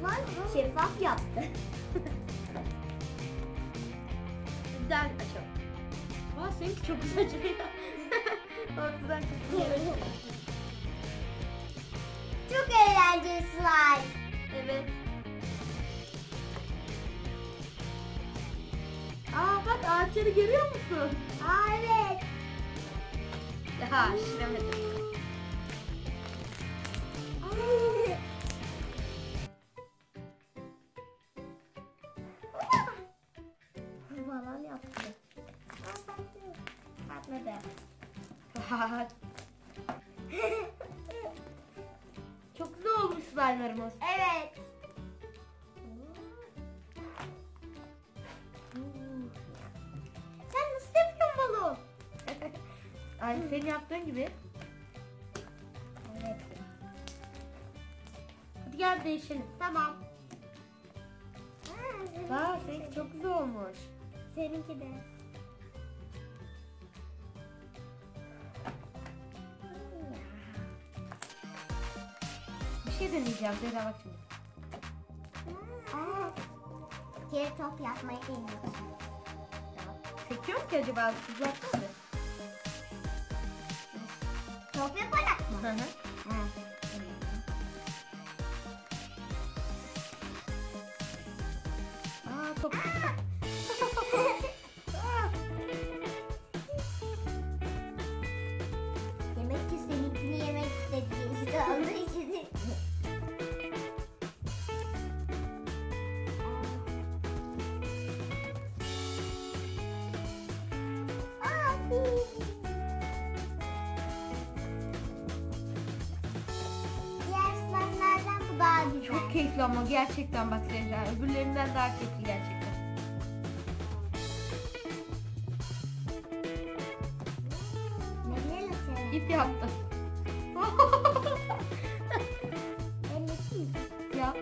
Var şeffaf yaptı. Bir daha açalım. Aa seninki çok güzel açılıyor. Ortadan kısmıyor. Çok eğlenceli slime. Evet. Aa bak ağaçları görüyor musun? Aa evet. Ha şiremedim. Falan yaptı. Patladı. Çok güzel olmuş slime'larımız. Evet. Sen nasıl yapıyorsun balon? Aynı senin yaptığın gibi. Evet. Hadi gel değişelim. Tamam. Aa seninki çok güzel olmuş. Seninki de. Bir şey deneyeceğim. Zehra bak şimdi. Geri top yapmayı deniyorum. Sekiyor mu ki acaba? Uzaktan mı? Top yaparak mı? Hı hı. Ha. Aa top. Demek ki seninkini yemek istediğin işte onun için. Diğer slime'lardan bu daha güzel. Çok keyifli ama gerçekten bak Zehra. Öbürlerinden daha keyifli gerçekten. Nereye atıyorsun? İp yaptım. Ben yapayım. Yap.